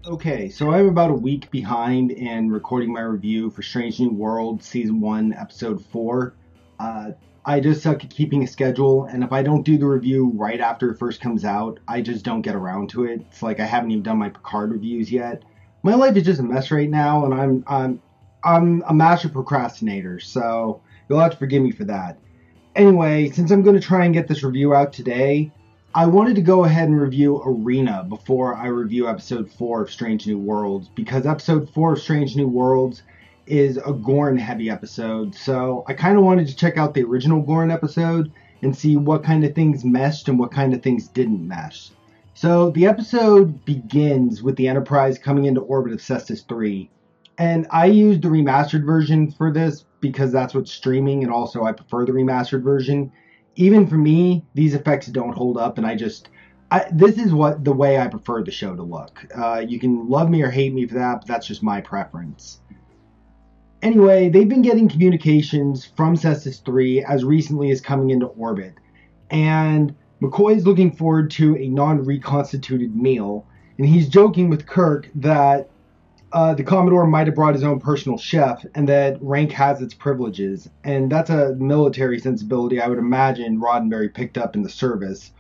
Okay, so I'm about a week behind in recording my review for Strange New Worlds Season 1, Episode 4. Uh, I just suck at keeping a schedule, and if I don't do the review right after it first comes out, I just don't get around to it. It's like I haven't even done my Picard reviews yet. My life is just a mess right now, and I'm a master procrastinator, so you'll have to forgive me for that. Anyway, since I'm going to try and get this review out today, I wanted to go ahead and review Arena before I review episode 4 of Strange New Worlds, because episode 4 of Strange New Worlds is a Gorn heavy episode, so I kind of wanted to check out the original Gorn episode and see what kind of things meshed and what kind of things didn't mesh. So the episode begins with the Enterprise coming into orbit of Cestus 3, and I used the remastered version for this because that's what's streaming, and also I prefer the remastered version. Even for me, these effects don't hold up, and this is what the way I prefer the show to look. You can love me or hate me for that, but that's just my preference. Anyway, they've been getting communications from Cestus 3 as recently as coming into orbit, and McCoy's looking forward to a non-reconstituted meal, and he's joking with Kirk that the Commodore might have brought his own personal chef, and that rank has its privileges. And that's a military sensibility I would imagine Roddenberry picked up in the service.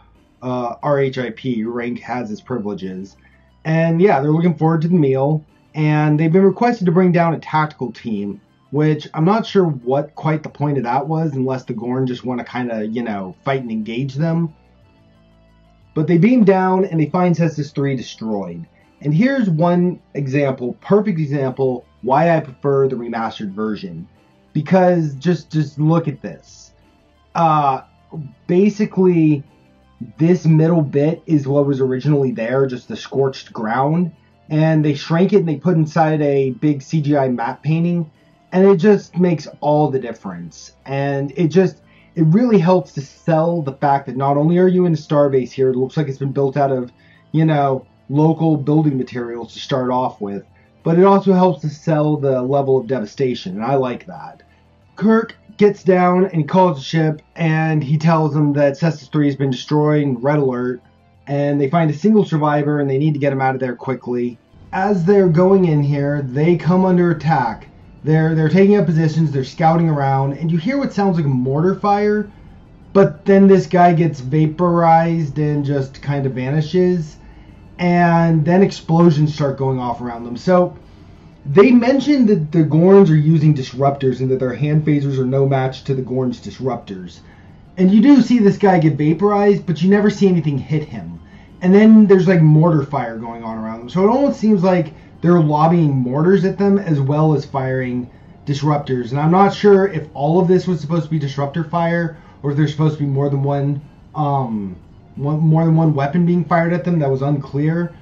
RHIP, rank has its privileges. And yeah, they're looking forward to the meal, and they've been requested to bring down a tactical team, which I'm not sure what quite the point of that was, unless the Gorn just want to kind of, fight and engage them. But they beam down, and they find Cestus 3 destroyed. And here's one example, perfect example, why I prefer the remastered version. Because just look at this. Basically, this middle bit is what was originally there, just the scorched ground. And they shrank it and they put inside a big CGI map painting. And it just makes all the difference. And it really helps to sell the fact that not only are you in a starbase here, it looks like it's been built out of, local building materials to start off with, but it also helps to sell the level of devastation, and I like that. Kirk gets down and he calls the ship, and he tells them that Cestus 3 has been destroyed, and red alert, and they find a single survivor, and they need to get him out of there quickly. As they're going in here, they come under attack. They're taking up positions, they're scouting around, and you hear what sounds like a mortar fire, but then this guy gets vaporized and just kind of vanishes. And then explosions start going off around them. So they mentioned that the Gorns are using disruptors and that their hand phasers are no match to the Gorns' disruptors. And you do see this guy get vaporized, but you never see anything hit him. And then there's like mortar fire going on around them. So it almost seems like they're lobbing mortars at them as well as firing disruptors. And I'm not sure if all of this was supposed to be disruptor fire or if there's supposed to be more than one weapon being fired at them. That was unclear.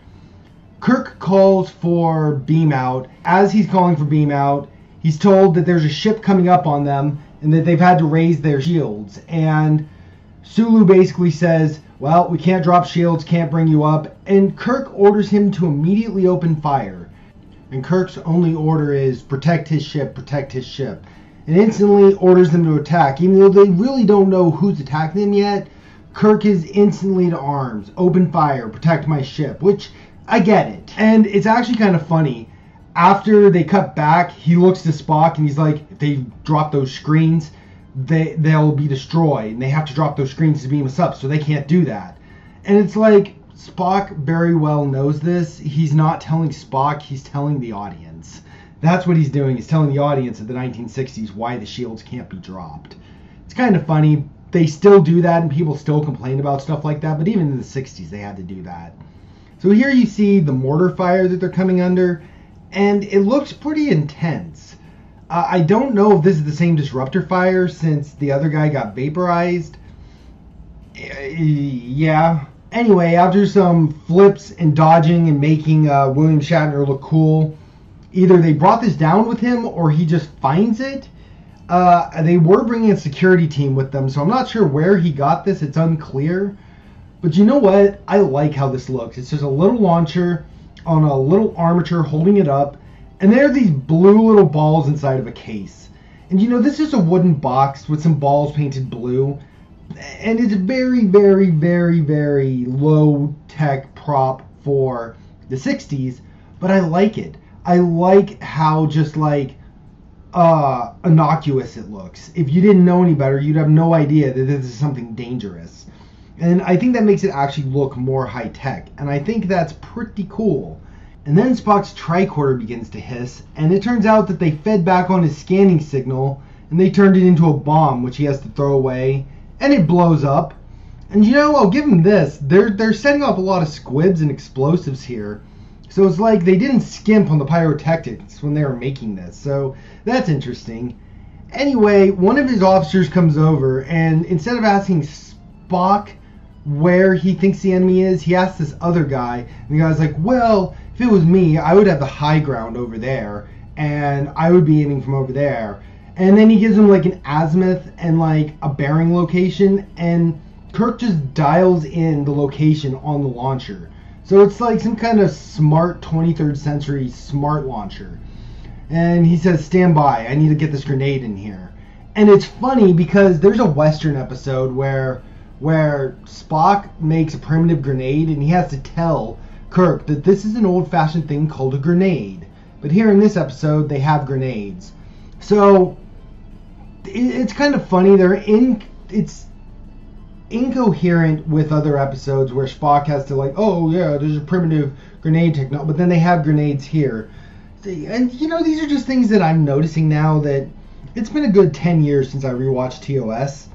Kirk calls for beam out. As he's calling for beam out, he's told that there's a ship coming up on them and that they've had to raise their shields. And Sulu basically says, well, we can't drop shields, can't bring you up. And Kirk orders him to immediately open fire. And Kirk's only order is protect his ship, protect his ship. And instantly orders them to attack. Even though they really don't know who's attacking them yet, Kirk is instantly to arms. Open fire, protect my ship, which I get it. And it's actually kind of funny. After they cut back, he looks to Spock and he's like, if they drop those screens, they'll be destroyed. And they have to drop those screens to beam us up, so they can't do that. And it's like, Spock very well knows this. He's not telling Spock, he's telling the audience. That's what he's doing. He's telling the audience of the 1960s why the shields can't be dropped. It's kind of funny. They still do that, and people still complain about stuff like that, but even in the 60s, they had to do that. So here you see the mortar fire that they're coming under, and it looks pretty intense. I don't know if this is the same disruptor fire, since the other guy got vaporized. Yeah. Anyway, after some flips and dodging and making William Shatner look cool, either they brought this down with him, or he just finds it. They were bringing a security team with them, so I'm not sure where he got this. It's unclear. But you know what? I like how this looks. It's just a little launcher on a little armature holding it up, and there are these blue little balls inside of a case. And this is a wooden box with some balls painted blue, and it's very, very, very, very low-tech prop for the 60s, but I like it. I like how just like innocuous it looks. If you didn't know any better, you'd have no idea that this is something dangerous. And I think that makes it actually look more high tech. And I think that's pretty cool. And then Spock's tricorder begins to hiss, and it turns out that they fed back on his scanning signal, and they turned it into a bomb, which he has to throw away, and it blows up. And you know, I'll give them this. They're setting off a lot of squibs and explosives here. So it's like they didn't skimp on the pyrotechnics when they were making this. So that's interesting. Anyway, one of his officers comes over, and instead of asking Spock where he thinks the enemy is, he asks this other guy, and the guy's like, well, if it was me, I would have the high ground over there, and I would be aiming from over there. And then he gives him like an azimuth and like a bearing location, and Kirk just dials in the location on the launcher. So it's like some kind of smart 23rd century smart launcher. And he says, stand by, I need to get this grenade in here. And it's funny because there's a Western episode where Spock makes a primitive grenade, and he has to tell Kirk that this is an old-fashioned thing called a grenade. But here in this episode, they have grenades. So it's kind of funny. It's incoherent with other episodes where Spock has to like, oh yeah, there's a primitive grenade technology, but then they have grenades here. And you know, these are just things that I'm noticing now that it's been a good 10 years since I rewatched TOS.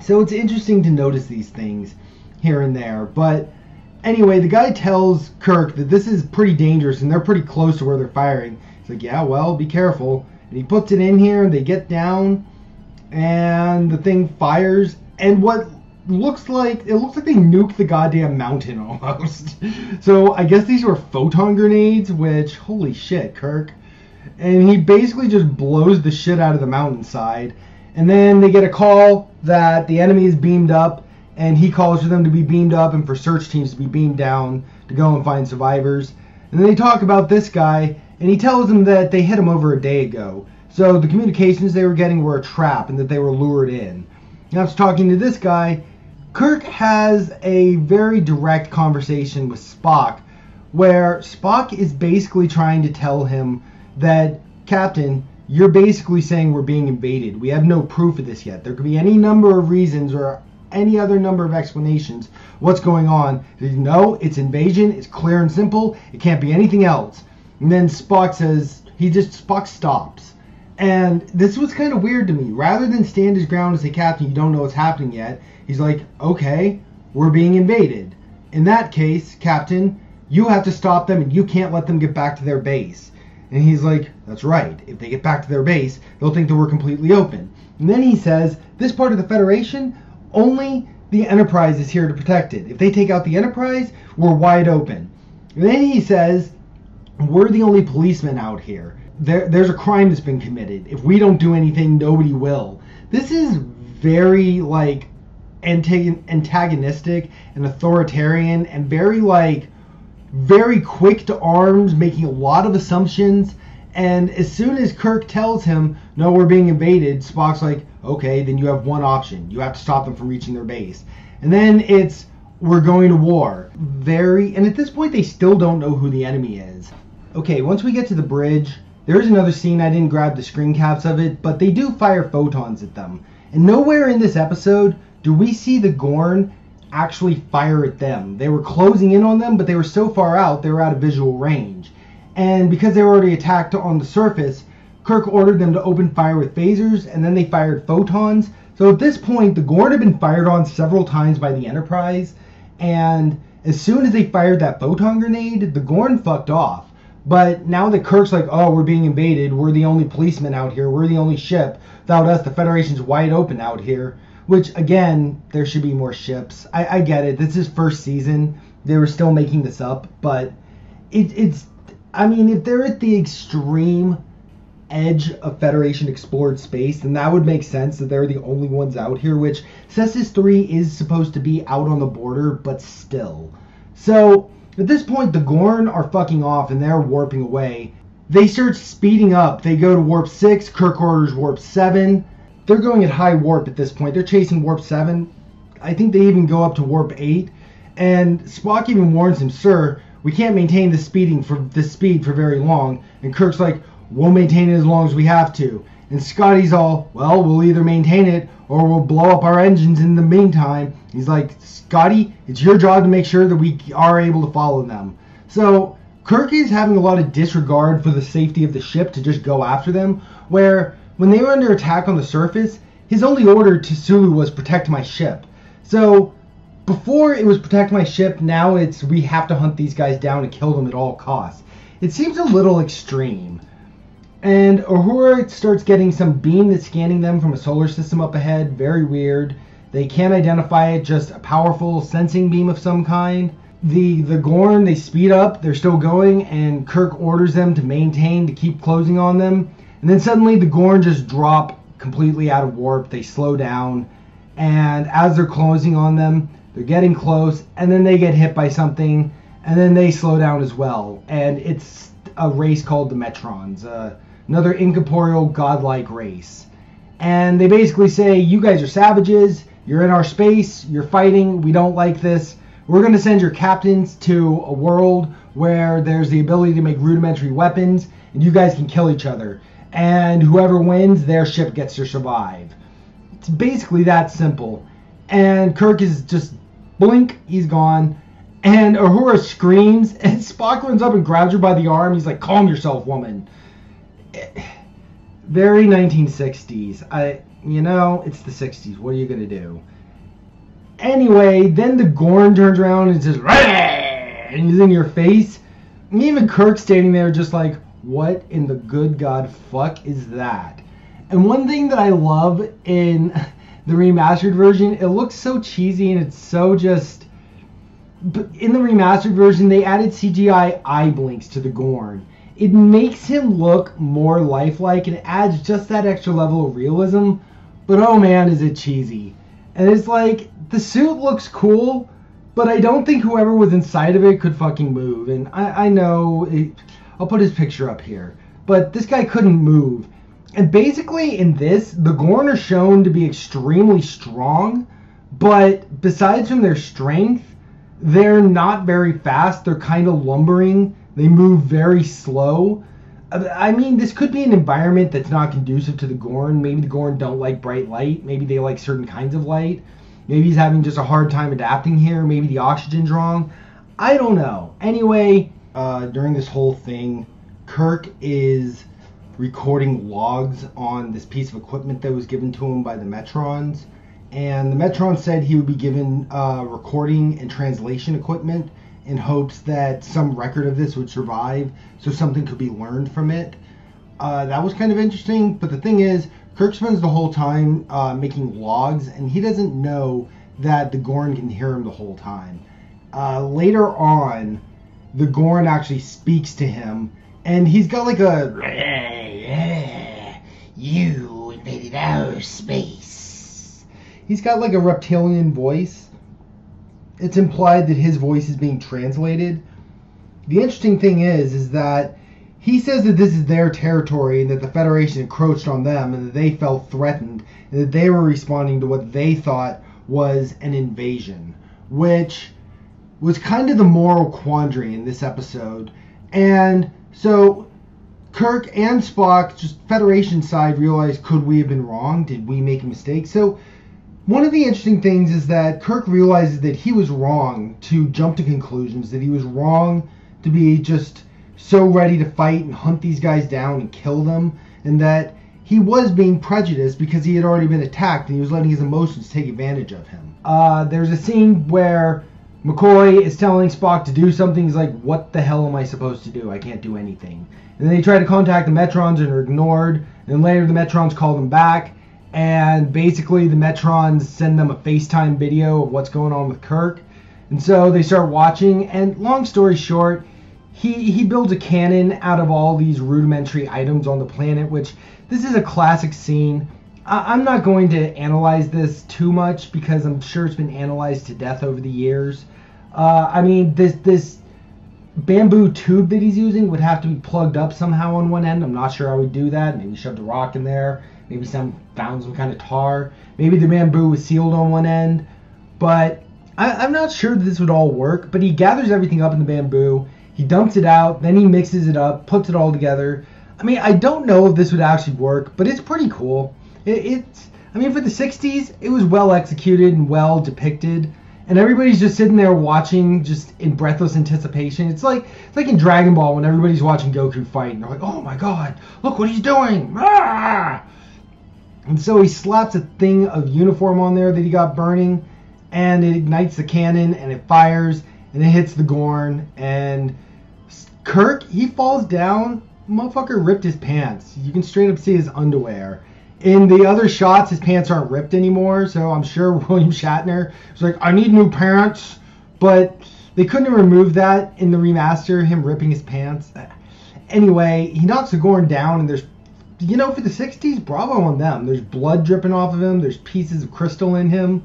So it's interesting to notice these things here and there. But anyway, the guy tells Kirk that this is pretty dangerous and they're pretty close to where they're firing. He's like, yeah, well, be careful. And he puts it in here, and they get down, and the thing fires. And what looks like they nuked the goddamn mountain almost. So I guess these were photon grenades, which, holy shit, Kirk. And he basically just blows the shit out of the mountainside. And then they get a call that the enemy is beamed up, and he calls for them to be beamed up and for search teams to be beamed down to go and find survivors. And then they talk about this guy, and he tells them that they hit him over a day ago. So the communications they were getting were a trap and that they were lured in. And after talking to this guy, Kirk has a very direct conversation with Spock, where Spock is basically trying to tell him that, Captain, you're basically saying we're being invaded. We have no proof of this yet. There could be any number of reasons or any other number of explanations what's going on. No, it's invasion. It's clear and simple. It can't be anything else. And then Spock says, Spock stops. And this was kind of weird to me. Rather than stand his ground and say, Captain, you don't know what's happening yet, he's like, okay, we're being invaded. In that case, Captain, you have to stop them and you can't let them get back to their base. And he's like, that's right. If they get back to their base, they'll think that we're completely open. And then he says, this part of the Federation, only the Enterprise is here to protect it. If they take out the Enterprise, we're wide open. And then he says, we're the only policemen out here. There's a crime that's been committed. If we don't do anything, nobody will. This is very, like, antagonistic and authoritarian and very quick to arms, making a lot of assumptions. And as soon as Kirk tells him, no, we're being invaded, Spock's like, okay, then you have one option. You have to stop them from reaching their base. And then it's, we're going to war. And at this point, they still don't know who the enemy is. Okay, once we get to the bridge, there is another scene. I didn't grab the screen caps of it, but they do fire photons at them. And nowhere in this episode do we see the Gorn actually fire at them. They were closing in on them, but they were so far out, they were out of visual range. And because they were already attacked on the surface, Kirk ordered them to open fire with phasers, and then they fired photons. So at this point, the Gorn had been fired on several times by the Enterprise, and as soon as they fired that photon grenade, the Gorn fucked off. But now that Kirk's like, oh, we're being invaded, we're the only policemen out here, we're the only ship. Without us, the Federation's wide open out here. Which, again, there should be more ships. I get it. This is first season. They were still making this up. But it's... I mean, if they're at the extreme edge of Federation explored space, then that would make sense that they're the only ones out here, which Cestus 3 is supposed to be out on the border, but still. So, at this point, the Gorn are fucking off and they're warping away. They start speeding up. They go to warp 6. Kirk orders warp 7. They're going at high warp at this point. They're chasing warp 7. I think they even go up to warp 8. And Spock even warns him, sir, we can't maintain this speed for very long. And Kirk's like, we'll maintain it as long as we have to. And Scotty's all, well, we'll either maintain it or we'll blow up our engines in the meantime. He's like, Scotty, it's your job to make sure that we are able to follow them. So Kirk is having a lot of disregard for the safety of the ship to just go after them, where when they were under attack on the surface, his only order to Sulu was protect my ship. So before it was protect my ship, now it's we have to hunt these guys down and kill them at all costs. It seems a little extreme. And Uhura starts getting some beam that's scanning them from a solar system up ahead. Very weird. They can't identify it, just a powerful sensing beam of some kind. The Gorn, they speed up, they're still going, and Kirk orders them to maintain, to keep closing on them. And then suddenly the Gorn just drop completely out of warp. They slow down, and as they're closing on them, they're getting close, and then they get hit by something, and then they slow down as well. And it's a race called the Metrons, another incorporeal godlike race. And they basically say, you guys are savages, you're in our space, you're fighting, we don't like this. We're going to send your captains to a world where there's the ability to make rudimentary weapons, and you guys can kill each other. And whoever wins, their ship gets to survive. It's basically that simple. And Kirk is just, blink, he's gone. And Uhura screams, and Spock runs up and grabs her by the arm. He's like, calm yourself, woman. Very 1960s. It's the 60s. What are you going to do? Anyway, then the Gorn turns around and says, and he's in your face. And even Kirk standing there just like, what in the good God fuck is that? And one thing that I love in the remastered version, it looks so cheesy and it's so just... But in the remastered version, they added CGI eye blinks to the Gorn. It makes him look more lifelike and adds just that extra level of realism. But oh man, is it cheesy. And it's like, the suit looks cool, but I don't think whoever was inside of it could fucking move. And I know, I'll put his picture up here, but this guy couldn't move. And basically in this, the Gorn are shown to be extremely strong, but besides from their strength, they're not very fast. They're kind of lumbering. They move very slow. I mean, this could be an environment that's not conducive to the Gorn. Maybe the Gorn don't like bright light. Maybe they like certain kinds of light. Maybe he's having just a hard time adapting here. Maybe the oxygen's wrong. I don't know. Anyway, during this whole thing, Kirk is recording logs on this piece of equipment that was given to him by the Metrons. And the Metron said he would be given recording and translation equipment in hopes that some record of this would survive, so something could be learned from it. That was kind of interesting, but the thing is, Kirk spends the whole time making logs, and he doesn't know that the Gorn can hear him the whole time. Later on, the Gorn actually speaks to him, and he's got like a... You invaded our space. He's got like a reptilian voice. It's implied that his voice is being translated. The interesting thing is that he says that this is their territory and that the Federation encroached on them and that they felt threatened and that they were responding to what they thought was an invasion, which was kind of the moral quandary in this episode. And so Kirk and Spock, just Federation side, realized, could we have been wrong? Did we make a mistake? So one of the interesting things is that Kirk realizes that he was wrong to jump to conclusions, that he was wrong to be just so ready to fight and hunt these guys down and kill them, and that he was being prejudiced because he had already been attacked and he was letting his emotions take advantage of him. There's a scene where McCoy is telling Spock to do something. He's like, what the hell am I supposed to do? I can't do anything. And then they try to contact the Metrons and are ignored, and then later the Metrons call them back. And basically the Metrons send them a FaceTime video of what's going on with Kirk. And so they start watching, and long story short, he builds a cannon out of all these rudimentary items on the planet, which this is a classic scene. I'm not going to analyze this too much because I'm sure it's been analyzed to death over the years. I mean, this bamboo tube that he's using would have to be plugged up somehow on one end. I'm not sure how he'd do that. Maybe shoved a rock in there. Maybe found some kind of tar. Maybe the bamboo was sealed on one end. But I'm not sure that this would all work, but he gathers everything up in the bamboo, he dumps it out, then he mixes it up, puts it all together. I mean, I don't know if this would actually work, but it's pretty cool. I mean, for the 60s, it was well executed and well depicted, and everybody's just sitting there watching, just in breathless anticipation. It's like in Dragon Ball when everybody's watching Goku fight, and they're like, "Oh my God, look what he's doing!" Ah! And so he slaps a thing of uniform on there that he got burning, and it ignites the cannon, and it fires, and it hits the Gorn, and Kirk, he falls down. Motherfucker ripped his pants. You can straight up see his underwear. In the other shots, his pants aren't ripped anymore, so I'm sure William Shatner was like, I need new pants, but they couldn't have removed that in the remaster, him ripping his pants. Anyway, he knocks the Gorn down, and there's, for the 60s, bravo on them. There's blood dripping off of him, there's pieces of crystal in him.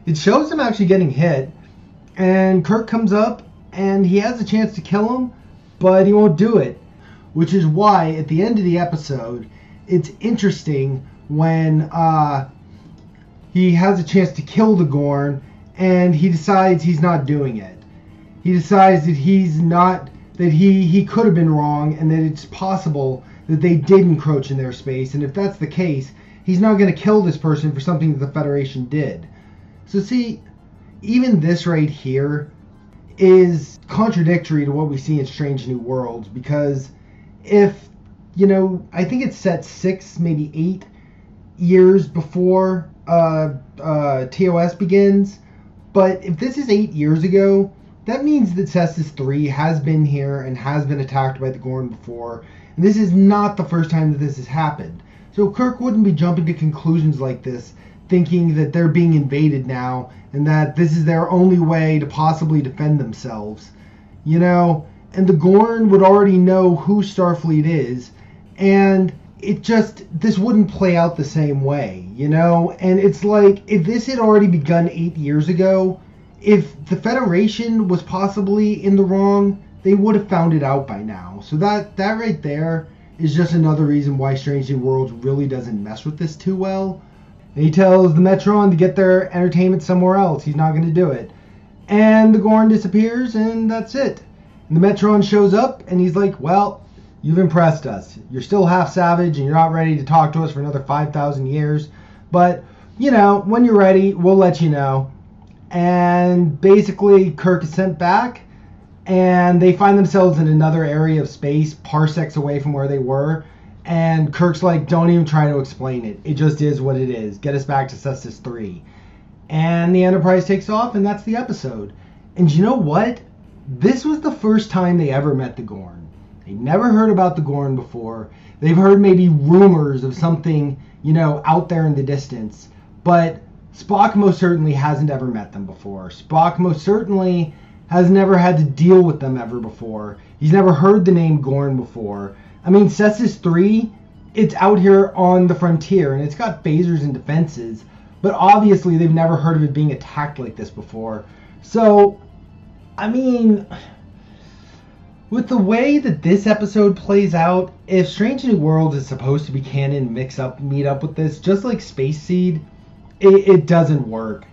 It shows him actually getting hit, and Kirk comes up, and he has a chance to kill him, but he won't do it. Which is why, at the end of the episode, it's interesting when he has a chance to kill the Gorn, and he decides he's not doing it. He decides that he could have been wrong, and that it's possible that they did encroach in their space, and if that's the case, he's not going to kill this person for something that the Federation did. So see, even this right here is contradictory to what we see in Strange New Worlds, because if, I think it's set 6, maybe 8 years before TOS begins, but if this is 8 years ago, that means that Cestus 3 has been here and has been attacked by the Gorn before, and this is not the first time that this has happened. So Kirk wouldn't be jumping to conclusions like this, thinking that they're being invaded now, and that this is their only way to possibly defend themselves. And the Gorn would already know who Starfleet is, and this wouldn't play out the same way, And it's like, if this had already begun 8 years ago, if the Federation was possibly in the wrong, they would have found it out by now. So that right there is just another reason why Strange New Worlds really doesn't mess with this too well. And he tells the Metron to get their entertainment somewhere else. He's not going to do it. And the Gorn disappears, and that's it. And the Metron shows up, and he's like, well, you've impressed us. You're still half savage, and you're not ready to talk to us for another 5,000 years. But, when you're ready, we'll let you know. And basically, Kirk is sent back, and they find themselves in another area of space, parsecs away from where they were. And Kirk's like, don't even try to explain it. It just is what it is. Get us back to Cestus 3. And the Enterprise takes off, and that's the episode. And you know what? This was the first time they ever met the Gorn. They never heard about the Gorn before. They've heard maybe rumors of something, out there in the distance. But Spock most certainly hasn't ever met them before. Spock most certainly has never had to deal with them ever before. He's never heard the name Gorn before. I mean, Cestus 3, it's out here on the frontier, and it's got phasers and defenses, but obviously they've never heard of it being attacked like this before. So, I mean, with the way that this episode plays out, if Strange New Worlds is supposed to be canon, meet up with this, just like Space Seed, it doesn't work.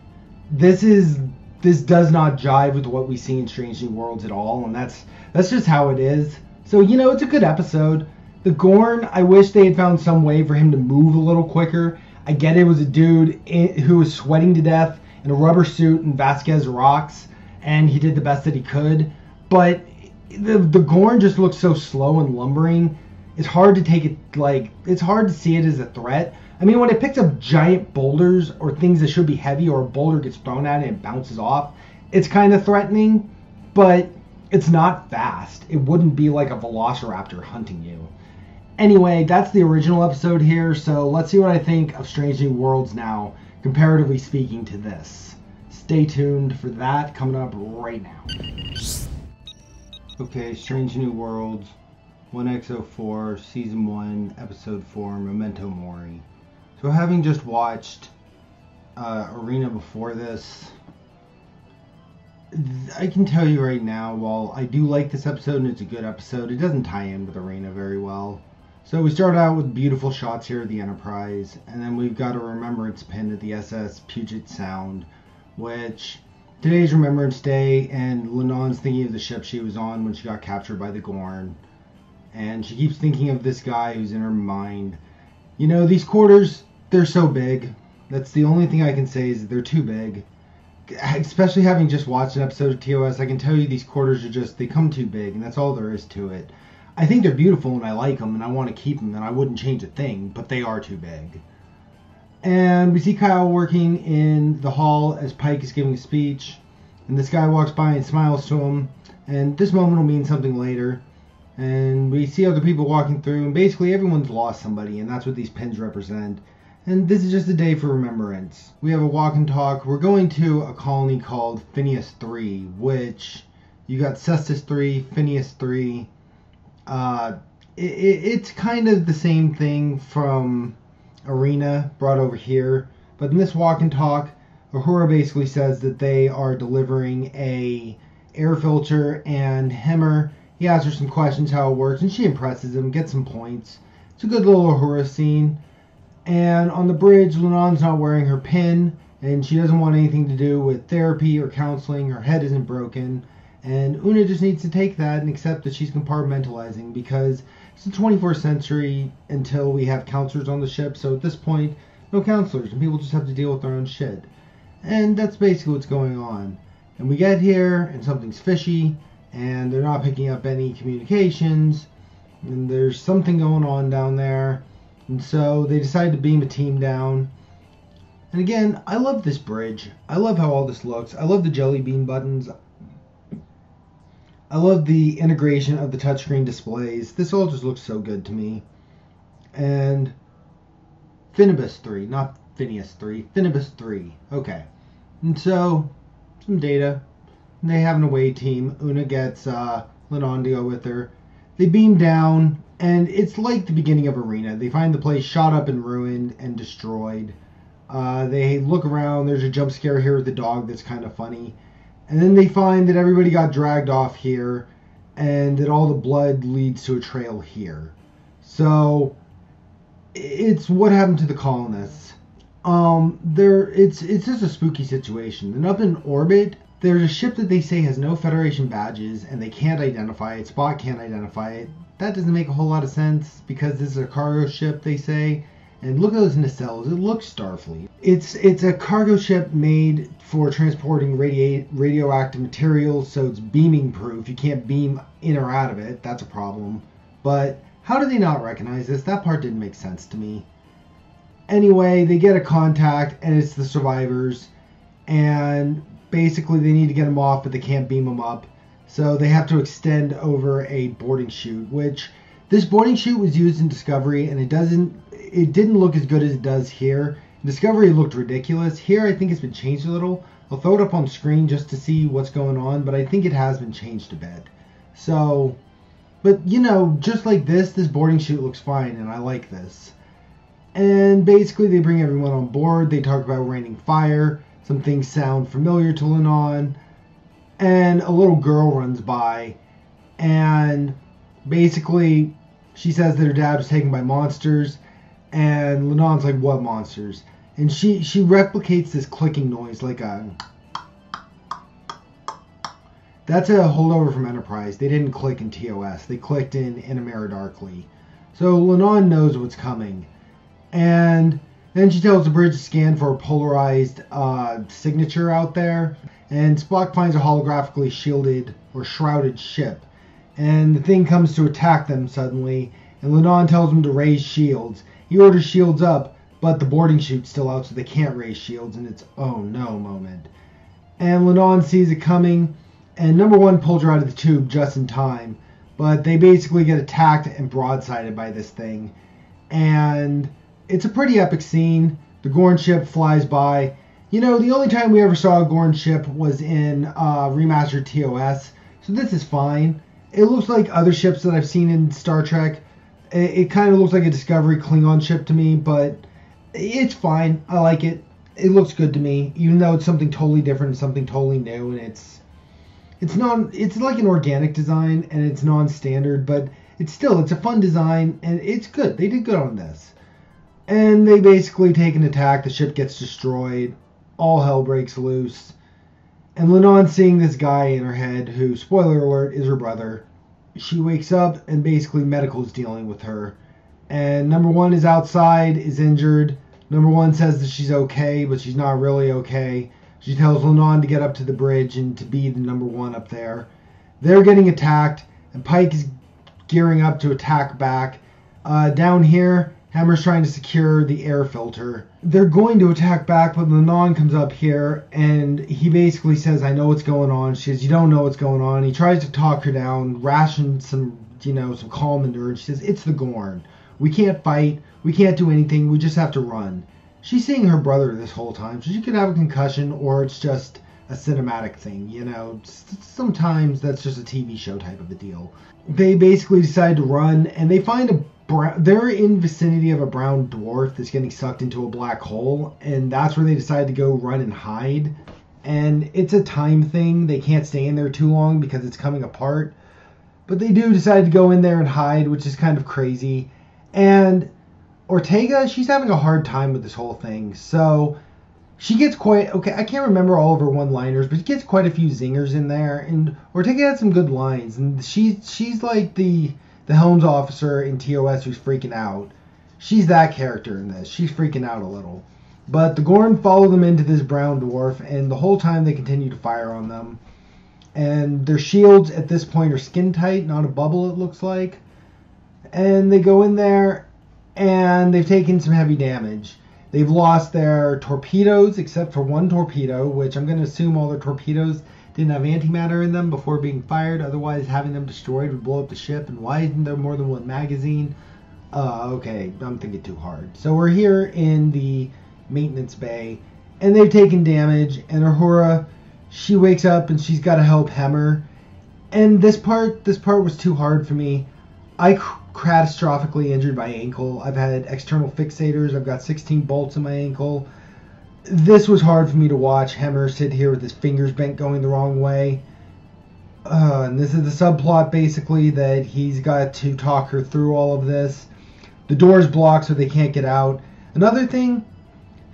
This does not jive with what we see in Strange New Worlds at all, and that's just how it is. So, it's a good episode. The Gorn, I wish they had found some way for him to move a little quicker. I get it was a dude who was sweating to death in a rubber suit in Vasquez Rocks, and he did the best that he could. But the Gorn just looks so slow and lumbering. It's hard to take it, it's hard to see it as a threat. I mean, when it picks up giant boulders or things that should be heavy, or a boulder gets thrown at it and it bounces off, it's kind of threatening, but it's not fast. It wouldn't be like a velociraptor hunting you. Anyway, that's the original episode here, so let's see what I think of Strange New Worlds now, comparatively speaking to this. Stay tuned for that, coming up right now. Okay, Strange New Worlds, 1X04, Season 1, Episode 4, Memento Mori. So having just watched Arena before this, I can tell you right now, while I do like this episode and it's a good episode, it doesn't tie in with Arena very well. So we start out with beautiful shots here of the Enterprise, and then we've got a remembrance pin at the SS Puget Sound, which Today's Remembrance Day, and Lenon's thinking of the ship she was on when she got captured by the Gorn. And she keeps thinking of this guy who's in her mind. You know, these quarters, they're so big. That's the only thing I can say is that they're too big. Especially having just watched an episode of TOS, I can tell you these quarters are just, they come too big, and that's all there is to it. I think they're beautiful, and I like them, and I want to keep them, and I wouldn't change a thing, but they are too big. And we see Kyle working in the hall as Pike is giving a speech. And this guy walks by and smiles to him. And this moment will mean something later. And we see other people walking through. And basically everyone's lost somebody. And that's what these pins represent. And this is just a day for remembrance. We have a walk and talk. We're going to a colony called Phineas 3. Which you got Cestus 3, Phineas 3. It's kind of the same thing from Arena brought over here, but in this walk and talk, Uhura basically says that they are delivering a air filter, and Hemmer, he asks her some questions how it works, and she impresses him, gets some points. It's a good little Uhura scene. And on the bridge, Lenon's not wearing her pin, and she doesn't want anything to do with therapy or counseling. Her head isn't broken, and Una just needs to take that and accept that she's compartmentalizing, because it's the 24th century until we have counselors on the ship, so at this point, no counselors, and people just have to deal with their own shit. And that's basically what's going on. And we get here, and something's fishy, and they're not picking up any communications, and there's something going on down there, and so they decide to beam a team down. And again, I love this bridge. I love how all this looks. I love the jelly bean buttons. I love the integration of the touchscreen displays. This all just looks so good to me. And Finibus 3, not Phineas 3, Finibus 3. Okay. And so, some data. They have an away team. Una gets Lenon to go with her. They beam down, and it's like the beginning of Arena. They find the place shot up and ruined and destroyed. They look around. There's a jump scare here with the dog that's kind of funny. And then they find that everybody got dragged off here, and that all the blood leads to a trail here. So it's what happened to the colonists. It's just a spooky situation. And up in orbit, there's a ship that they say has no Federation badges, and they can't identify it. Spock can't identify it. That doesn't make a whole lot of sense, because this is a cargo ship, they say. And look at those nacelles. It looks Starfleet. It's a cargo ship made for transporting radioactive materials, so it's beaming proof. You can't beam in or out of it. That's a problem. But how do they not recognize this? That part didn't make sense to me. Anyway, they get a contact, and it's the survivors. And basically they need to get them off, but they can't beam them up. So they have to extend over a boarding chute, which this boarding chute was used in Discovery, and it didn't look as good as it does here. Discovery looked ridiculous. Here I think it's been changed a little. I'll throw it up on screen just to see what's going on, but I think it has been changed a bit. So, but you know, just like this boarding chute looks fine, and I like this. And basically they bring everyone on board. They talk about raining fire. Some things sound familiar to Lenon. And a little girl runs by, and basically she says that her dad was taken by monsters. And Lenon's like, what monsters? And she replicates this clicking noise like a... That's a holdover from Enterprise. They didn't click in TOS. They clicked in a Mirror Darkly. So Lenon knows what's coming. And then she tells the bridge to scan for a polarized signature out there. And Spock finds a holographically shielded or shrouded ship. And the thing comes to attack them suddenly. And Lenon tells them to raise shields. He orders shields up, but the boarding chute's still out, so they can't raise shields, and it's oh no moment. And Lenon sees it coming, and number one pulls her out of the tube just in time. But they basically get attacked and broadsided by this thing. And it's a pretty epic scene. The Gorn ship flies by. You know, the only time we ever saw a Gorn ship was in remastered TOS, so this is fine. It looks like other ships that I've seen in Star Trek. It kind of looks like a Discovery Klingon ship to me, but it's fine. I like it. It looks good to me, even though it's something totally different and something totally new, and it's like an organic design, and it's non-standard, but it's a fun design, and it's good. They did good on this. And they basically take an attack. The ship gets destroyed. All hell breaks loose. And Lenon's seeing this guy in her head who, spoiler alert, is her brother. She wakes up and basically medical's dealing with her. And number one is outside, is injured. Number one says that she's okay, but she's not really okay. She tells Lenon to get up to the bridge and to be the number one up there. They're getting attacked, and Pike is gearing up to attack back. Down here, Hammer's trying to secure the air filter. They're going to attack back, but Lenon comes up here, and he basically says, I know what's going on. She says, you don't know what's going on. He tries to talk her down, ration some calm into her, and she says, it's the Gorn. We can't fight. We can't do anything. We just have to run. She's seeing her brother this whole time, so she could have a concussion, or it's just a cinematic thing, Sometimes that's just a TV show type of a deal. They basically decide to run, and they find they're in vicinity of a brown dwarf that's getting sucked into a black hole, and that's where they decide to go run and hide. And it's a time thing. They can't stay in there too long because it's coming apart. But they do decide to go in there and hide, which is kind of crazy. And Ortega, she's having a hard time with this whole thing. So she gets I can't remember all of her one-liners, but she gets quite a few zingers in there. And Ortega had some good lines. And she's like the Helms officer in TOS who's freaking out. She's that character in this. She's freaking out a little. But the Gorn follow them into this brown dwarf, and the whole time they continue to fire on them. And their shields at this point are skin tight, not a bubble it looks like. And they go in there, and they've taken some heavy damage. They've lost their torpedoes, except for one torpedo, which I'm going to assume all their torpedoes didn't have antimatter in them before being fired. Otherwise, having them destroyed would blow up the ship. And why isn't there more than one magazine? Okay, I'm thinking too hard. So we're here in the maintenance bay, and they've taken damage. And Uhura, she wakes up, and she's got to help Hemmer. And this part was too hard for me. I catastrophically injured my ankle. I've had external fixators. I've got 16 bolts in my ankle. This was hard for me to watch Hemmer sit here with his fingers bent going the wrong way. And this is the subplot, basically, that he's got to talk her through all of this. The door's blocked so they can't get out. Another thing,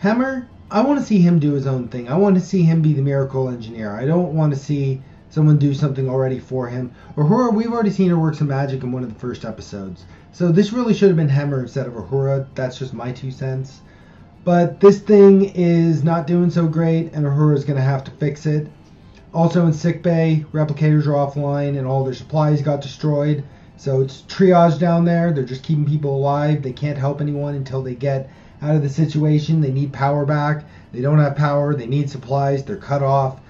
Hemmer, I want to see him do his own thing. I want to see him be the miracle engineer. I don't want to see someone do something already for him. Uhura, we've already seen her work some magic in one of the first episodes. So this really should have been Hemmer instead of Uhura. That's just my 2 cents. But this thing is not doing so great, and Uhura is going to have to fix it. Also in sickbay, replicators are offline, and all their supplies got destroyed. So it's triage down there. They're just keeping people alive. They can't help anyone until they get out of the situation. They need power back. They don't have power. They need supplies. They're cut off.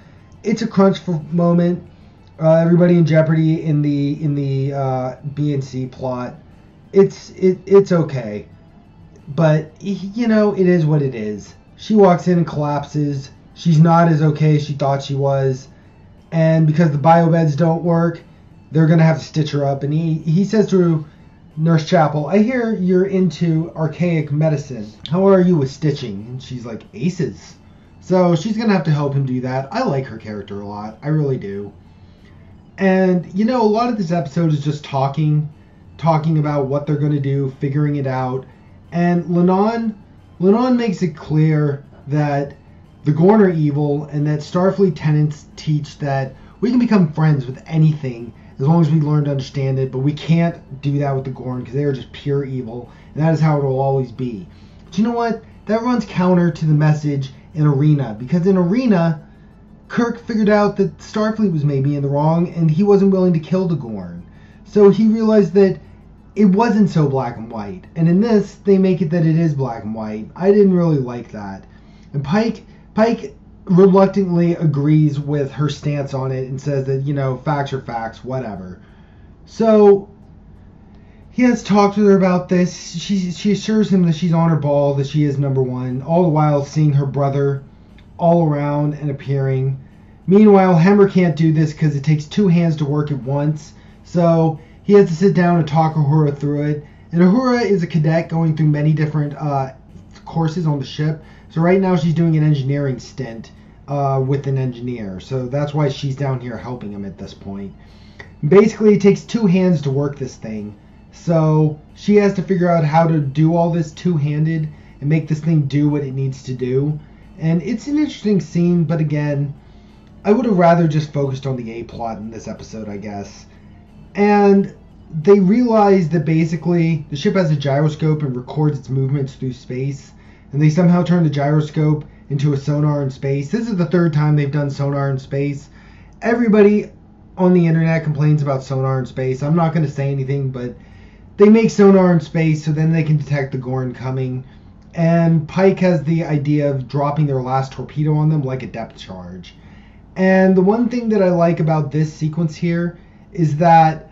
It's a crunch moment. Everybody in jeopardy in the B and C plot. It's okay. But, it is what it is. She walks in and collapses. She's not as okay as she thought she was. And because the biobeds don't work, they're going to have to stitch her up. And he says to Nurse Chapel, I hear you're into archaic medicine. How are you with stitching? And she's like, aces. So she's going to have to help him do that. I like her character a lot. I really do. And, a lot of this episode is just talking about what they're going to do, figuring it out. And Lenon makes it clear that the Gorn are evil, and that Starfleet tenets teach that we can become friends with anything as long as we learn to understand it, but we can't do that with the Gorn because they are just pure evil, and that is how it will always be. But you know what? That runs counter to the message in Arena, because in Arena, Kirk figured out that Starfleet was maybe in the wrong, and he wasn't willing to kill the Gorn. So he realized that it wasn't so black and white. And in this, they make it that it is black and white. I didn't really like that. And Pike reluctantly agrees with her stance on it and says that, facts are facts, whatever. So he has talked with her about this. She assures him that she's on her ball, that she is number one, all the while seeing her brother all around and appearing. Meanwhile, Hemmer can't do this because it takes 2 hands to work at once. So he has to sit down and talk Uhura through it. And Uhura is a cadet going through many different courses on the ship. So right now she's doing an engineering stint with an engineer. So that's why she's down here helping him at this point. Basically, it takes 2 hands to work this thing. So she has to figure out how to do all this two-handed and make this thing do what it needs to do. And it's an interesting scene, but again, I would have rather just focused on the A plot in this episode, I guess. And they realize that basically the ship has a gyroscope and records its movements through space. And they somehow turn the gyroscope into a sonar in space. This is the third time they've done sonar in space. Everybody on the internet complains about sonar in space. I'm not going to say anything, but they make sonar in space so then they can detect the Gorn coming. And Pike has the idea of dropping their last torpedo on them like a depth charge. And the one thing that I like about this sequence here is that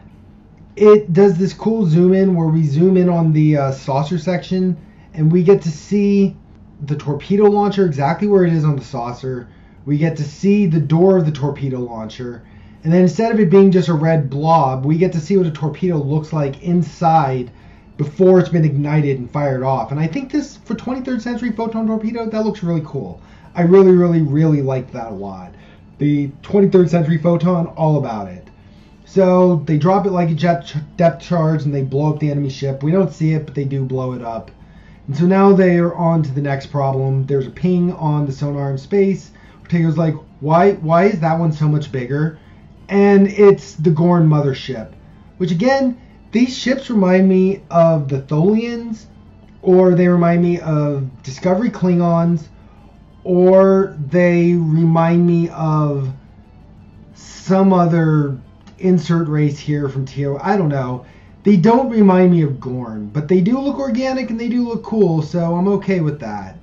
it does this cool zoom in where we zoom in on the saucer section and we get to see the torpedo launcher exactly where it is on the saucer. We get to see the door of the torpedo launcher. And then instead of it being just a red blob, we get to see what a torpedo looks like inside before it's been ignited and fired off. And I think this, for 23rd century photon torpedo, that looks really cool. I really, really, really like that a lot. The 23rd century photon, all about it. So they drop it like a depth charge and they blow up the enemy ship. We don't see it, but they do blow it up. And so now they are on to the next problem. There's a ping on the sonar in space. Ortega's like, why is that one so much bigger? And it's the Gorn mothership. Which again, these ships remind me of the Tholians, or they remind me of Discovery Klingons, or they remind me of some other insert race here from TO. I don't know. They don't remind me of Gorn, but they do look organic and they do look cool, so I'm okay with that.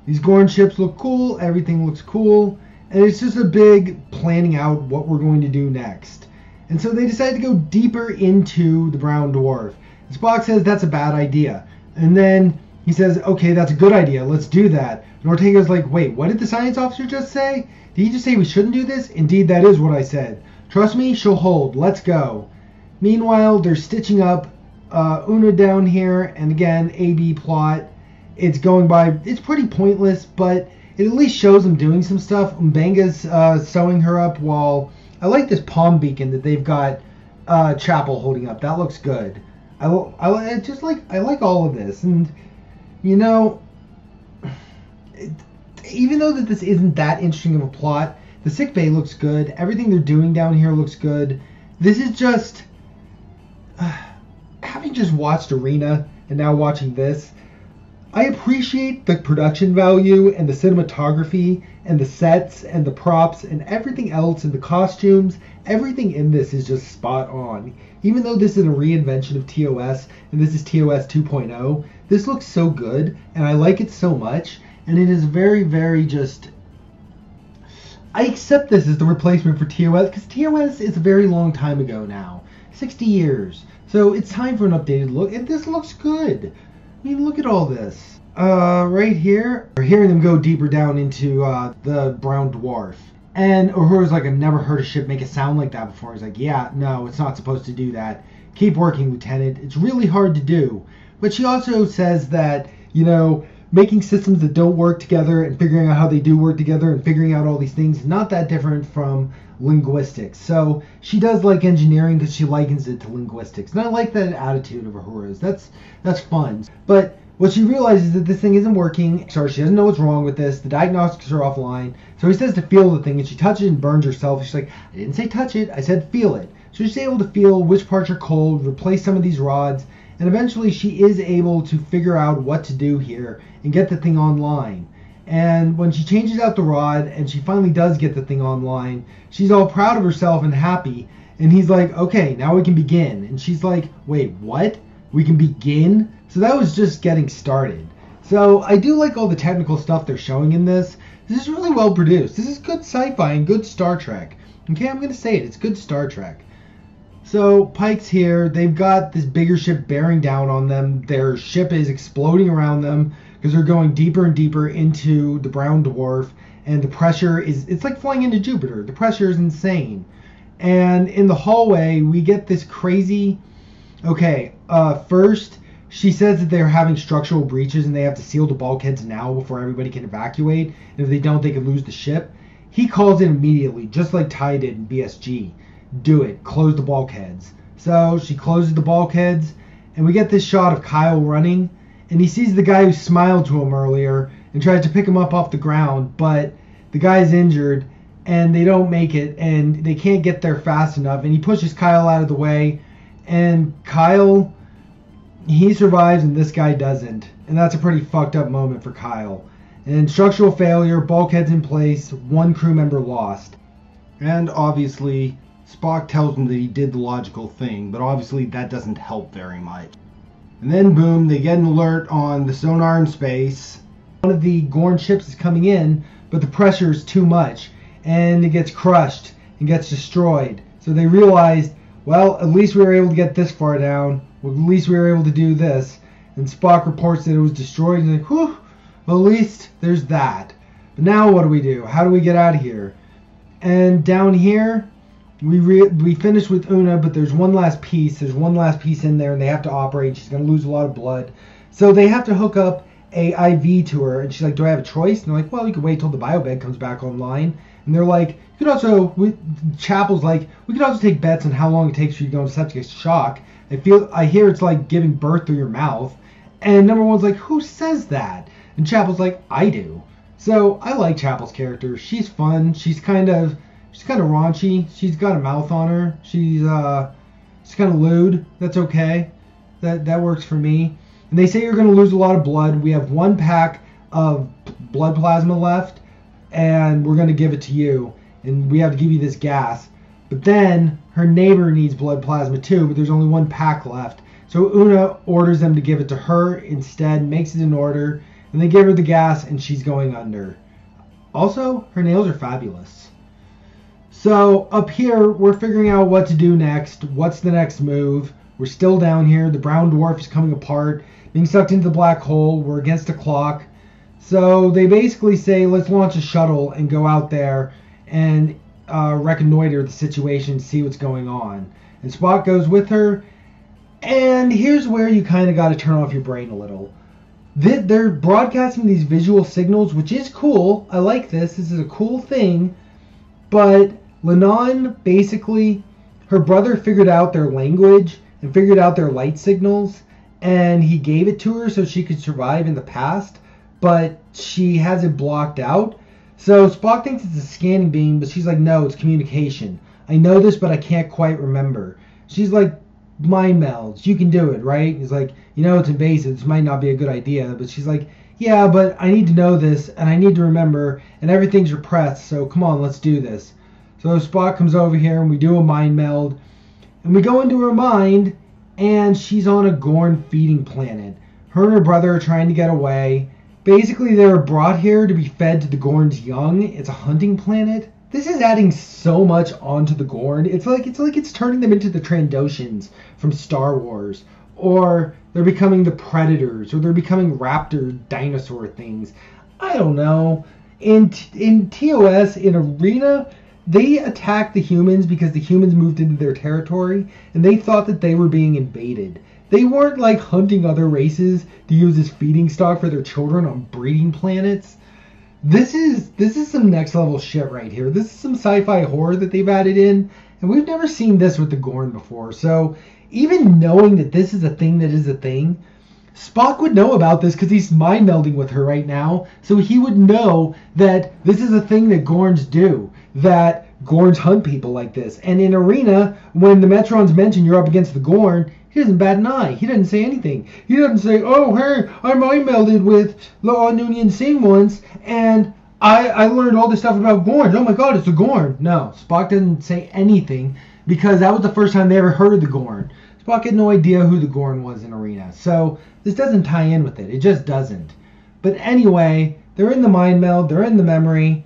These Gorn ships look cool, everything looks cool, and it's just a big planning out what we're going to do next. And so they decide to go deeper into the brown dwarf. And Spock says that's a bad idea. And then he says, okay, that's a good idea, let's do that. And Ortega's like, wait, what did the science officer just say? Did he just say we shouldn't do this? Indeed, that is what I said. Trust me, she'll hold. Let's go. Meanwhile, they're stitching up Una down here, and again, AB plot. It's going by. It's pretty pointless, but it at least shows them doing some stuff. Mbenga's sewing her up while I like this palm beacon that they've got Chapel holding up. That looks good. I like all of this, and you know, even though that this isn't that interesting of a plot, the sickbay looks good. Everything they're doing down here looks good. This is just having just watched Arena and now watching this, I appreciate the production value and the cinematography and the sets and the props and everything else and the costumes. Everything in this is just spot on. Even though this is a reinvention of TOS and this is TOS 2.0, this looks so good and I like it so much, and it is very, very just... I accept this as the replacement for TOS because TOS is a very long time ago now. 60 years. So it's time for an updated look, and this looks good. I mean, look at all this. Right here, we're hearing them go deeper down into the brown dwarf. And Uhura's like, I've never heard a ship make a sound like that before. He's like, yeah, no, it's not supposed to do that. Keep working, Lieutenant. It's really hard to do. But she also says that, you know, making systems that don't work together and figuring out how they do work together and figuring out all these things is not that different from linguistics. So she does like engineering because she likens it to linguistics. And I like that attitude of Uhura's. That's fun. But what she realizes is that this thing isn't working. So she doesn't know what's wrong with this. The diagnostics are offline. So he says to feel the thing, and she touches it and burns herself. She's like, I didn't say touch it. I said feel it. So she's able to feel which parts are cold, replace some of these rods, and eventually she is able to figure out what to do here and get the thing online. And when she changes out the rod and she finally does get the thing online, she's all proud of herself and happy. And he's like, okay, now we can begin. And she's like, wait, what? We can begin? So that was just getting started. So I do like all the technical stuff they're showing in this. This is really well produced. This is good sci-fi and good Star Trek. Okay, I'm going to say it. It's good Star Trek. So Pike's here. They've got this bigger ship bearing down on them. Their ship is exploding around them because they're going deeper and deeper into the brown dwarf. And the pressure is, it's like flying into Jupiter. The pressure is insane. And in the hallway, we get this crazy... Okay, first, she says that they're having structural breaches and they have to seal the bulkheads now before everybody can evacuate. And if they don't, they could lose the ship. He calls in immediately, just like Ty did in BSG. Do it. Close the bulkheads. So she closes the bulkheads, and we get this shot of Kyle running, and he sees the guy who smiled to him earlier and tries to pick him up off the ground, but the guy's injured, and they don't make it, and they can't get there fast enough, and he pushes Kyle out of the way, and Kyle, he survives and this guy doesn't, and that's a pretty fucked up moment for Kyle. And structural failure, bulkheads in place, one crew member lost. And obviously, Spock tells him that he did the logical thing, but obviously that doesn't help very much. And then boom, they get an alert on the sonar in space. One of the Gorn ships is coming in, but the pressure is too much, and it gets crushed and gets destroyed. So they realized, well, at least we were able to get this far down. Well, at least we were able to do this. And Spock reports that it was destroyed. And like, whew, well, at least there's that. But now what do we do? How do we get out of here? And down here, we finish with Una, but there's one last piece. There's one last piece in there, and they have to operate. She's going to lose a lot of blood. So they have to hook up a IV to her. And she's like, do I have a choice? And they're like, well, you can wait till the biobed comes back online. And they're like, you could also, Chapel's like, we could also take bets on how long it takes for you to go into septic shock. I hear it's like giving birth through your mouth. And number one's like, who says that? And Chapel's like, I do. So I like Chapel's character. She's fun. She's kind of raunchy. She's got a mouth on her. She's kind of lewd. That's okay. That works for me. And they say you're going to lose a lot of blood. We have one pack of blood plasma left, and we're going to give it to you. And we have to give you this gas. But then her neighbor needs blood plasma too, but there's only one pack left. So Una orders them to give it to her instead, makes it an order, and they give her the gas, and she's going under. Also, her nails are fabulous. So up here, we're figuring out what to do next. What's the next move? We're still down here. The brown dwarf is coming apart, being sucked into the black hole. We're against a clock. So they basically say, let's launch a shuttle and go out there and reconnoiter the situation, see what's going on. And Spock goes with her. And here's where you kind of got to turn off your brain a little. They're broadcasting these visual signals, which is cool. I like this. This is a cool thing. But Lennon, basically, her brother figured out their language and figured out their light signals, and he gave it to her so she could survive in the past, but she has it blocked out. So Spock thinks it's a scanning beam, but she's like, no, it's communication. I know this, but I can't quite remember. She's like, mind melds, you can do it, right? He's like, it's invasive, this might not be a good idea, but she's like, yeah, but I need to know this, and I need to remember, and everything's repressed, so come on, let's do this. So Spock comes over here, and we do a mind meld, and we go into her mind, and she's on a Gorn feeding planet. Her and her brother are trying to get away. Basically, they were brought here to be fed to the Gorn's young. It's a hunting planet. This is adding so much onto the Gorn. It's like it's turning them into the Trandoshans from Star Wars, or they're becoming the Predators, or they're becoming raptor dinosaur things. I don't know. In TOS, in Arena, they attacked the humans because the humans moved into their territory, and they thought that they were being invaded. They weren't like hunting other races to use as feeding stock for their children on breeding planets. This is some next level shit right here. This is some sci-fi horror that they've added in, and we've never seen this with the Gorn before. So even knowing that this is a thing that is a thing, Spock would know about this because he's mind melding with her right now. So he would know that this is a thing that Gorns do, that Gorns hunt people like this. And in Arena, when the Metrons mention you're up against the Gorn, he doesn't bat an eye. He doesn't say anything. He doesn't say, oh, hey, I mind melded with Law Noonien Singh once, and I learned all this stuff about Gorns. Oh my god, it's the Gorn. No, Spock doesn't say anything because that was the first time they ever heard of the Gorn. Spock had no idea who the Gorn was in Arena. So this doesn't tie in with it. It just doesn't. But anyway, they're in the mind meld. They're in the memory.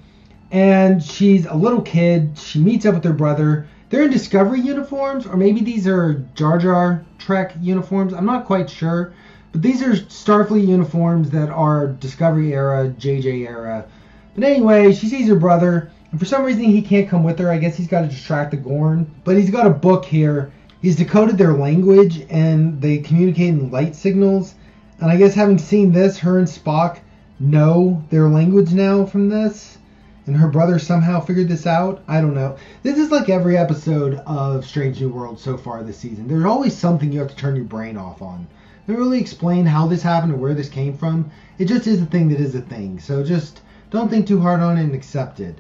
And she's a little kid. She meets up with her brother. They're in Discovery uniforms, or maybe these are Jar Jar Trek uniforms. I'm not quite sure. But these are Starfleet uniforms that are Discovery era, JJ era. But anyway, she sees her brother. And for some reason, he can't come with her. I guess he's got to distract the Gorn. But he's got a book here. He's decoded their language, and they communicate in light signals. And I guess having seen this, her and Spock know their language now from this. And her brother somehow figured this out. I don't know. This is like every episode of Strange New Worlds so far this season. There's always something you have to turn your brain off on. They don't really explain how this happened or where this came from. It just is a thing that is a thing. So just don't think too hard on it and accept it.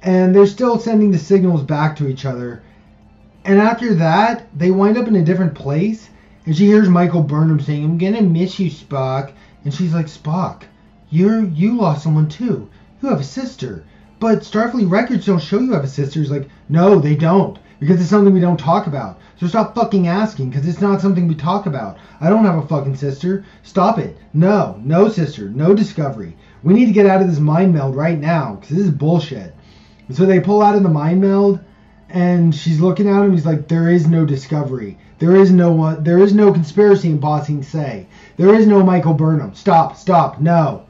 And they're still sending the signals back to each other. And after that, they wind up in a different place. And she hears Michael Burnham saying, "I'm gonna miss you, Spock." And she's like, "Spock, you lost someone too. You have a sister. But Starfleet records don't show you have a sister." He's like, "No, they don't. Because it's something we don't talk about. So stop fucking asking, because it's not something we talk about. I don't have a fucking sister. Stop it. No sister. No Discovery. We need to get out of this mind meld right now, because this is bullshit." And so they pull out of the mind meld, and she's looking at him. He's like, "There is no Discovery. There is no conspiracy in Bossing Say. There is no Michael Burnham. Stop, no."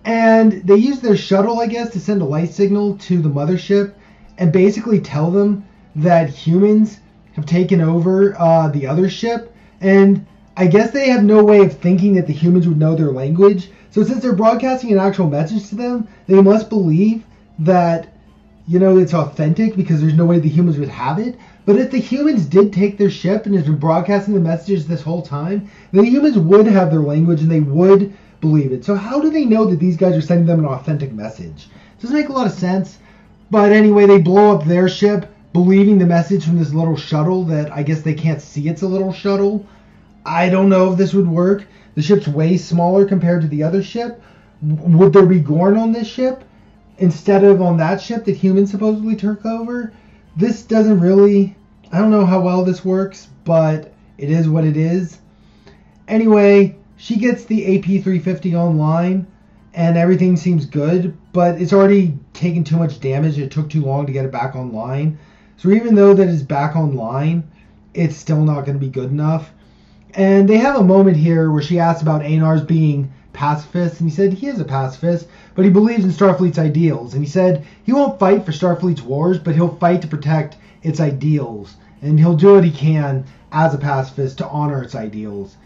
And they use their shuttle, I guess, to send a light signal to the mothership and basically tell them that humans have taken over the other ship. And I guess they have no way of thinking that the humans would know their language. So since they're broadcasting an actual message to them, they must believe that, it's authentic, because there's no way the humans would have it. But if the humans did take their ship and has been broadcasting the messages this whole time, then the humans would have their language and they would believe it. So how do they know that these guys are sending them an authentic message? It doesn't make a lot of sense. But anyway, they blow up their ship, believing the message from this little shuttle that I guess they can't see it's a little shuttle. I don't know if this would work. The ship's way smaller compared to the other ship. Would there be Gorn on this ship instead of on that ship that humans supposedly took over? This doesn't really... I don't know how well this works, but it is what it is. Anyway, she gets the AP-350 online, and everything seems good, but it's already taken too much damage. It took too long to get it back online. So even though that it's back online, it's still not going to be good enough. And they have a moment here where she asks about Einar's being pacifist, and he said he is a pacifist, but he believes in Starfleet's ideals. And he said he won't fight for Starfleet's wars, but he'll fight to protect its ideals. And he'll do what he can as a pacifist to honor its ideals.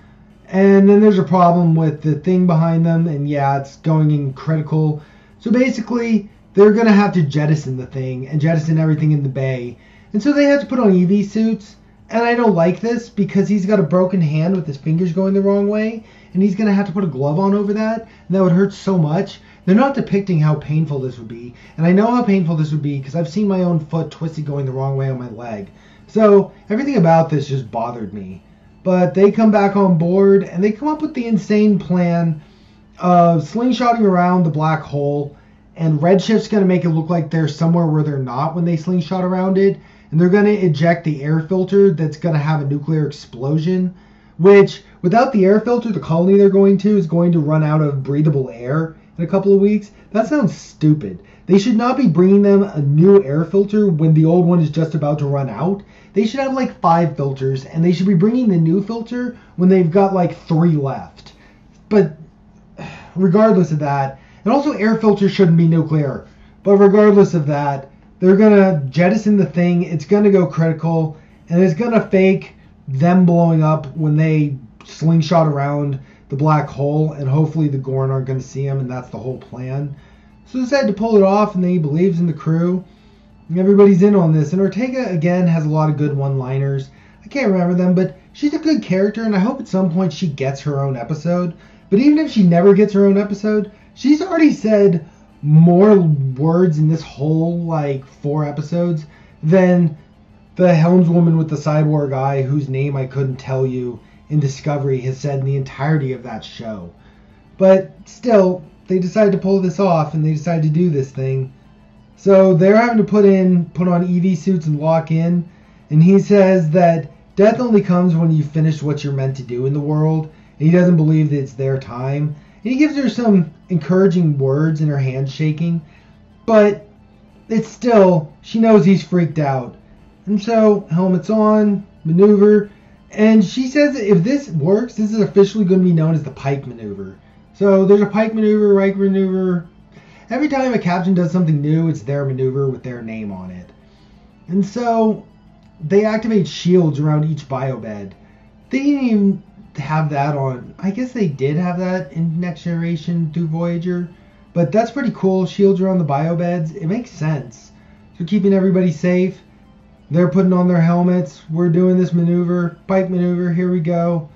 And then there's a problem with the thing behind them, and yeah, it's going in critical. So basically, they're going to have to jettison the thing and jettison everything in the bay. And so they have to put on EV suits. And I don't like this because he's got a broken hand with his fingers going the wrong way. And he's going to have to put a glove on over that. And that would hurt so much. They're not depicting how painful this would be. And I know how painful this would be because I've seen my own foot twisted going the wrong way on my leg. So everything about this just bothered me. But they come back on board and they come up with the insane plan of slingshotting around the black hole. And Redship's going to make it look like they're somewhere where they're not when they slingshot around it. And they're going to eject the air filter that's going to have a nuclear explosion. Which, without the air filter, the colony they're going to is going to run out of breathable air in a couple of weeks. That sounds stupid. They should not be bringing them a new air filter when the old one is just about to run out. They should have like 5 filters, and they should be bringing the new filter when they've got like 3 left. But regardless of that, and also air filters shouldn't be nuclear, but regardless of that, they're going to jettison the thing, it's going to go critical, and it's going to fake them blowing up when they slingshot around the black hole, and hopefully the Gorn aren't going to see him, and that's the whole plan. So they decided to pull it off, and then he believes in the crew. And everybody's in on this. And Ortega, again, has a lot of good one-liners. I can't remember them, but she's a good character, and I hope at some point she gets her own episode. But even if she never gets her own episode, she's already said more words in this whole, 4 episodes than the helmswoman with the cyborg eye, whose name I couldn't tell you, in Discovery has said in the entirety of that show. But still, they decided to pull this off, and they decided to do this thing. So they're having to put on EV suits and lock in. And he says that death only comes when you finish what you're meant to do in the world. And he doesn't believe that it's their time. And he gives her some encouraging words in her hand shaking. But it's still, she knows he's freaked out. And so, helmets on, maneuver. And she says that if this works, this is officially going to be known as the Pike maneuver. So there's a Pike maneuver, Reich maneuver. Every time a captain does something new, it's their maneuver with their name on it. And so they activate shields around each biobed. They didn't even have that on. I guess they did have that in Next Generation through Voyager. But that's pretty cool. Shields around the biobeds. It makes sense. So keeping everybody safe. They're putting on their helmets. We're doing this maneuver. Pike maneuver. Here we go.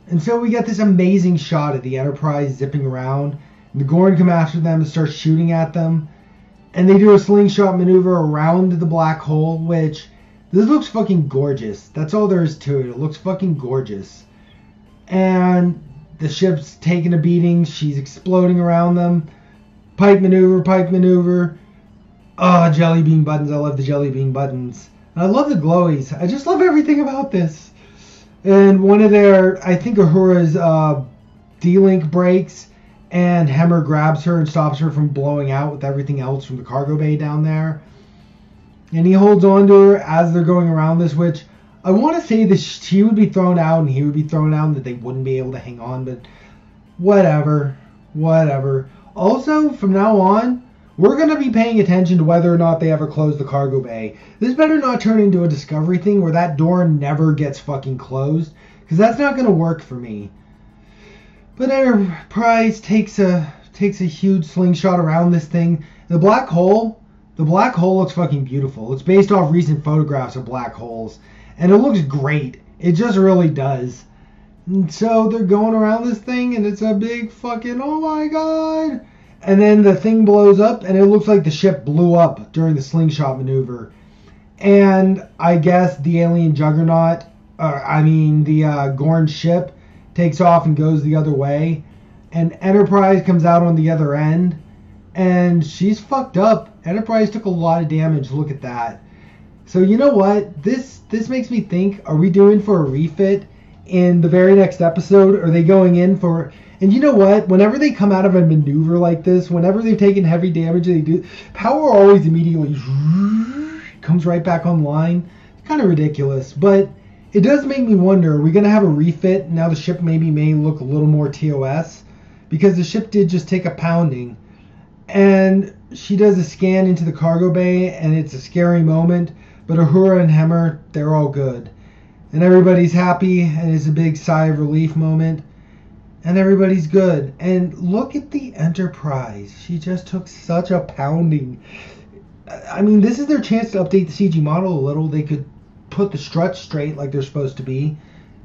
And so we get this amazing shot of the Enterprise zipping around. The Gorn come after them and start shooting at them. And they do a slingshot maneuver around the black hole, which this looks fucking gorgeous. That's all there is to it. It looks fucking gorgeous. And the ship's taking a beating. She's exploding around them. Pipe maneuver, pipe maneuver. Oh, jelly bean buttons. I love the jelly bean buttons. And I love the glowies. I just love everything about this. And one of their, I think Uhura's D-Link breaks, and Hemmer grabs her and stops her from blowing out with everything else from the cargo bay down there. And he holds on to her as they're going around this, which I want to say that she would be thrown out and he would be thrown out and that they wouldn't be able to hang on, but whatever. Also, from now on, we're going to be paying attention to whether or not they ever close the cargo bay. This better not turn into a Discovery thing where that door never gets fucking closed, because that's not going to work for me. But Enterprise takes a huge slingshot around this thing. The black hole looks fucking beautiful. It's based off recent photographs of black holes, and it looks great. It just really does. And so they're going around this thing, and it's a big fucking, oh my god. And then the thing blows up, and it looks like the ship blew up during the slingshot maneuver. And I guess the alien juggernaut, the Gorn ship, takes off and goes the other way. And Enterprise comes out on the other end, and she's fucked up. Enterprise took a lot of damage. Look at that. So you know what? This makes me think, are we doing for a refit in the very next episode? Are they going in for... And you know what? Whenever they come out of a maneuver like this, whenever they've taken heavy damage, they do... Power always immediately comes right back online. It's kind of ridiculous. But it does make me wonder, are we going to have a refit? Now the ship maybe may look a little more TOS. Because the ship did just take a pounding. And she does a scan into the cargo bay, and it's a scary moment. But Uhura and Hemmer, they're all good. And everybody's happy, and it's a big sigh of relief moment. And everybody's good. And look at the Enterprise. She just took such a pounding. I mean, this is their chance to update the CG model a little. They could put the struts straight like they're supposed to be.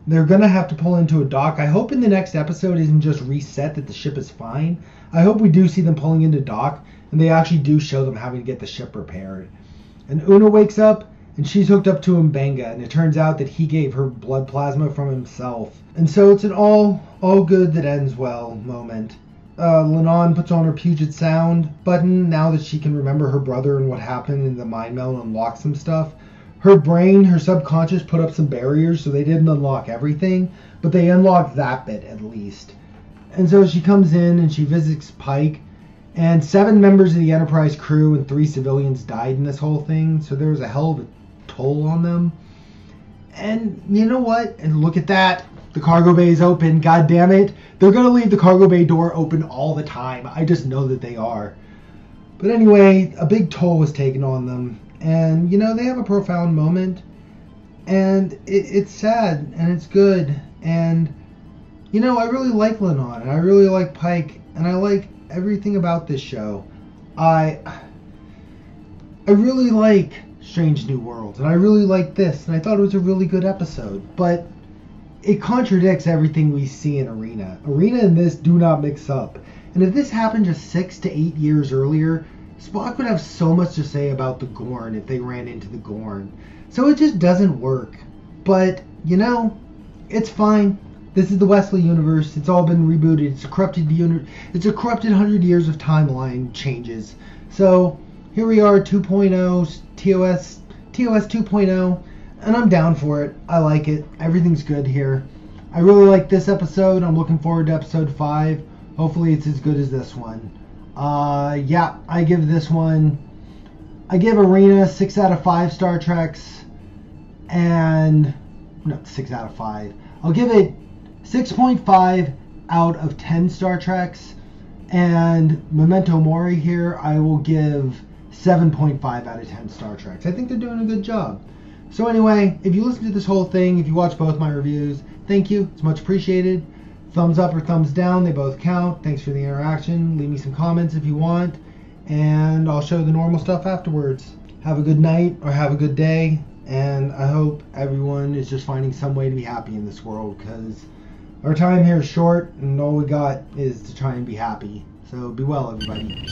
They're going to have to pull into a dock. I hope in the next episode isn't just reset that the ship is fine. I hope we do see them pulling into dock, and they actually do show them having to get the ship repaired. And Una wakes up, and she's hooked up to Mbenga, and it turns out that he gave her blood plasma from himself. And so it's an all good that ends well moment. Lennon puts on her Puget Sound button now that she can remember her brother and what happened in the mind meld and unlock some stuff. Her brain, her subconscious put up some barriers, so they didn't unlock everything, but they unlocked that bit at least. And so she comes in and she visits Pike, and 7 members of the Enterprise crew and 3 civilians died in this whole thing, so there was a hell of a toll on them. And you know what? And look at that. The cargo bay is open. God damn it. They're going to leave the cargo bay door open all the time. I just know that they are. But anyway, a big toll was taken on them. And, you know, they have a profound moment. And it's sad. And it's good. And, you know, I really like Lennon. And I really like Pike. And I like everything about this show. I really like Strange New Worlds. And I really like this. And I thought it was a really good episode. But it contradicts everything we see in Arena. Arena and this do not mix up. And if this happened just 6 to 8 years earlier, Spock would have so much to say about the Gorn if they ran into the Gorn. So it just doesn't work. But, you know, it's fine. This is the Wesley universe. It's all been rebooted. It's a corrupted 100 years of timeline changes. So here we are, 2.0, TOS 2.0. And I'm down for it. I like it. Everything's good here. I really like this episode. I'm looking forward to episode 5. Hopefully it's as good as this one. Yeah, I give Arena 6 out of 5 Star Treks. And, no, 6 out of 5. I'll give it 6.5 out of 10 Star Treks. And Memento Mori here, I will give 7.5 out of 10 Star Treks. I think they're doing a good job. So anyway, if you listen to this whole thing, if you watch both my reviews, thank you. It's much appreciated. Thumbs up or thumbs down, they both count. Thanks for the interaction. Leave me some comments if you want, and I'll show the normal stuff afterwards. Have a good night or have a good day, and I hope everyone is just finding some way to be happy in this world, because our time here is short, and all we got is to try and be happy. So be well, everybody.